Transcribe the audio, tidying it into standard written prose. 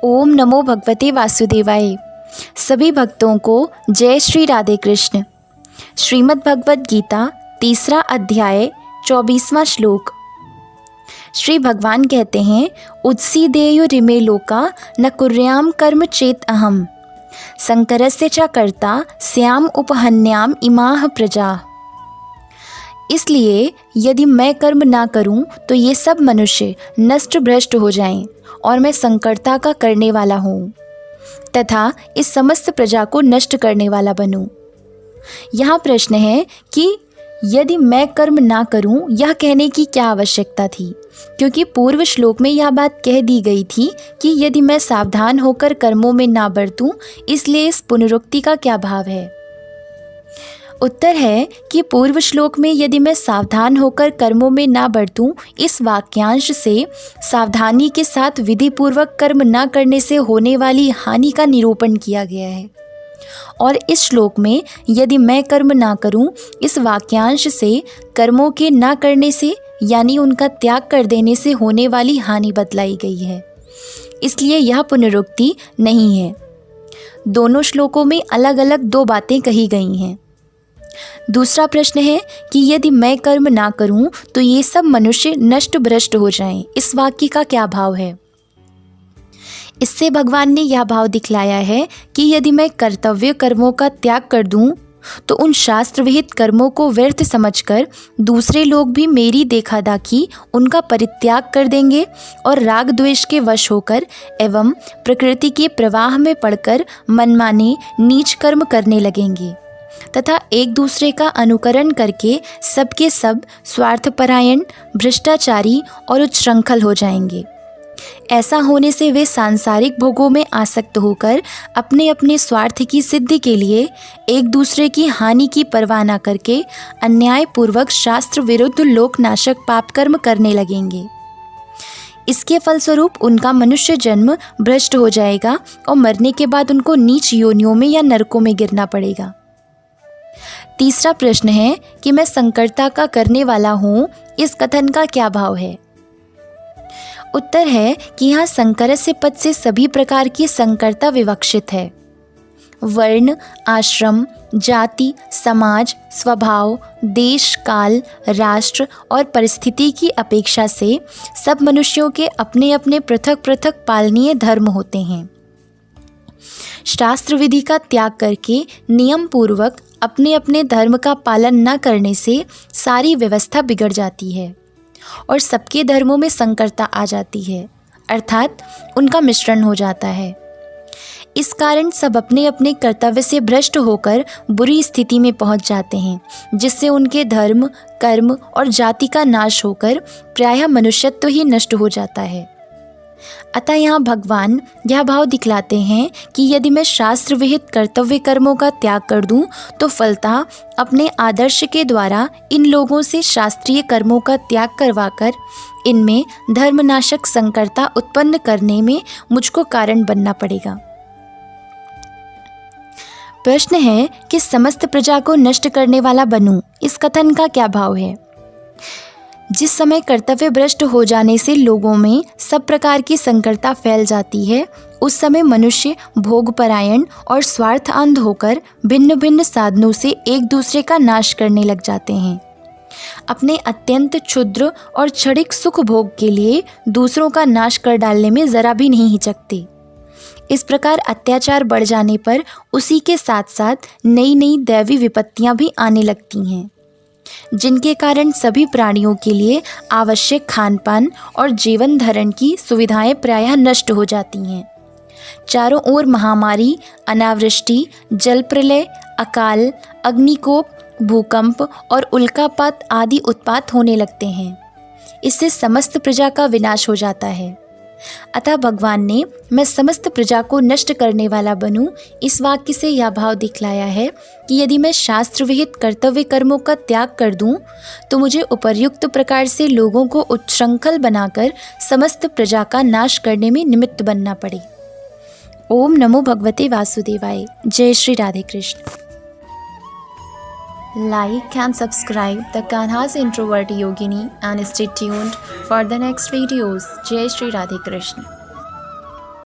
ओम नमो भगवते वासुदेवाय। सभी भक्तों को जय श्री राधे कृष्ण। श्रीमद् भगवद गीता 3 अध्याय 24वां श्लोक। श्री भगवान कहते हैं, उत्सीदेयुरिमे लोका न कुर्याम कर्म चेत अहम संकरस्य च कर्ता स्याम उपहन्याम इमाह प्रजा। इसलिए यदि मैं कर्म ना करूं तो ये सब मनुष्य नष्ट भ्रष्ट हो जाएं और मैं संकर्ता का करने वाला हूँ तथा इस समस्त प्रजा को नष्ट करने वाला बनूं। यहाँ प्रश्न है कि यदि मैं कर्म ना करूं, यह कहने की क्या आवश्यकता थी, क्योंकि पूर्व श्लोक में यह बात कह दी गई थी कि यदि मैं सावधान होकर कर्मों में ना बरतूं, इसलिए इस पुनरुक्ति का क्या भाव है। उत्तर है कि पूर्व श्लोक में यदि मैं सावधान होकर कर्मों में ना बरतूं, इस वाक्यांश से सावधानी के साथ विधि पूर्वक कर्म न करने से होने वाली हानि का निरूपण किया गया है। और इस श्लोक में यदि मैं कर्म ना करूं, इस वाक्यांश से कर्मों के ना करने से यानी उनका त्याग कर देने से होने वाली हानि बतलाई गई है। इसलिए यह पुनरुक्ति नहीं है। दोनों श्लोकों में अलग अलग 2 बातें कही गई हैं। दूसरा प्रश्न है कि यदि मैं कर्म ना करूं तो ये सब मनुष्य नष्ट भ्रष्ट हो जाएं। इस वाक्य का क्या भाव है। इससे भगवान ने यह भाव दिखलाया है कि यदि मैं कर्तव्य कर्मों का त्याग कर दूं तो उन शास्त्र विहित कर्मों को व्यर्थ समझकर दूसरे लोग भी मेरी देखादाखी उनका परित्याग कर देंगे और राग द्वेष के वश होकर एवं प्रकृति के प्रवाह में पड़कर मनमाने नीच कर्म करने लगेंगे तथा एक दूसरे का अनुकरण करके सबके सब स्वार्थपरायण, भ्रष्टाचारी और उच्छृंखल हो जाएंगे। ऐसा होने से वे सांसारिक भोगों में आसक्त होकर अपने अपने स्वार्थ की सिद्धि के लिए एक दूसरे की हानि की परवाह न करके अन्यायपूर्वक शास्त्र विरुद्ध लोकनाशक पाप कर्म करने लगेंगे। इसके फलस्वरूप उनका मनुष्य जन्म भ्रष्ट हो जाएगा और मरने के बाद उनको नीच योनियों में या नरकों में गिरना पड़ेगा। तीसरा प्रश्न है कि मैं संकर्ता का करने वाला हूँ, इस कथन का क्या भाव है। उत्तर है कि यहाँ संकरस्य पद से सभी प्रकार की संकर्ता विवक्षित है। वर्ण, आश्रम, जाति, समाज, स्वभाव, देश, काल, राष्ट्र और परिस्थिति की अपेक्षा से सब मनुष्यों के अपने अपने पृथक पृथक पालनीय धर्म होते हैं। शास्त्र विधि का त्याग करके नियम पूर्वक अपने अपने धर्म का पालन न करने से सारी व्यवस्था बिगड़ जाती है और सबके धर्मों में संकरता आ जाती है, अर्थात उनका मिश्रण हो जाता है। इस कारण सब अपने अपने कर्तव्य से भ्रष्ट होकर बुरी स्थिति में पहुंच जाते हैं, जिससे उनके धर्म, कर्म और जाति का नाश होकर प्रायः मनुष्यत्व ही नष्ट हो जाता है। अतः यहाँ भगवान यह भाव दिखलाते हैं कि यदि मैं शास्त्र विहित कर्तव्य कर्मों का त्याग कर दूं तो फलतः अपने आदर्श के द्वारा इन लोगों से शास्त्रीय कर्मों का त्याग करवाकर इनमें धर्मनाशक संकरता उत्पन्न करने में मुझको कारण बनना पड़ेगा। प्रश्न है कि समस्त प्रजा को नष्ट करने वाला बनूं, इस कथन का क्या भाव है। जिस समय कर्तव्य भ्रष्ट हो जाने से लोगों में सब प्रकार की संकरता फैल जाती है, उस समय मनुष्य भोगपरायण और स्वार्थ अंध होकर भिन्न भिन्न साधनों से एक दूसरे का नाश करने लग जाते हैं। अपने अत्यंत क्षुद्र और क्षणिक सुख भोग के लिए दूसरों का नाश कर डालने में जरा भी नहीं हिचकते। इस प्रकार अत्याचार बढ़ जाने पर उसी के साथ साथ नई नई दैवी विपत्तियां भी आने लगती हैं, जिनके कारण सभी प्राणियों के लिए आवश्यक खान पान और जीवन धारण की सुविधाएं प्रायः नष्ट हो जाती हैं। चारों ओर महामारी, अनावृष्टि, जल प्रलय, अकाल, अग्निकोप, भूकंप और उल्कापात आदि उत्पात होने लगते हैं। इससे समस्त प्रजा का विनाश हो जाता है। अतः भगवान ने मैं समस्त प्रजा को नष्ट करने वाला बनूं, इस वाक्य से यह भाव दिखलाया है कि यदि मैं शास्त्र विहित कर्तव्य कर्मों का त्याग कर दूं तो मुझे उपर्युक्त प्रकार से लोगों को उच्छृंखल बनाकर समस्त प्रजा का नाश करने में निमित्त बनना पड़े। ओम नमो भगवते वासुदेवाय। जय Shri Radhe Krishna. Like and subscribe the Kanha's Introvert Yogini and stay tuned for the next videos. Jai Shri Radhe Krishna.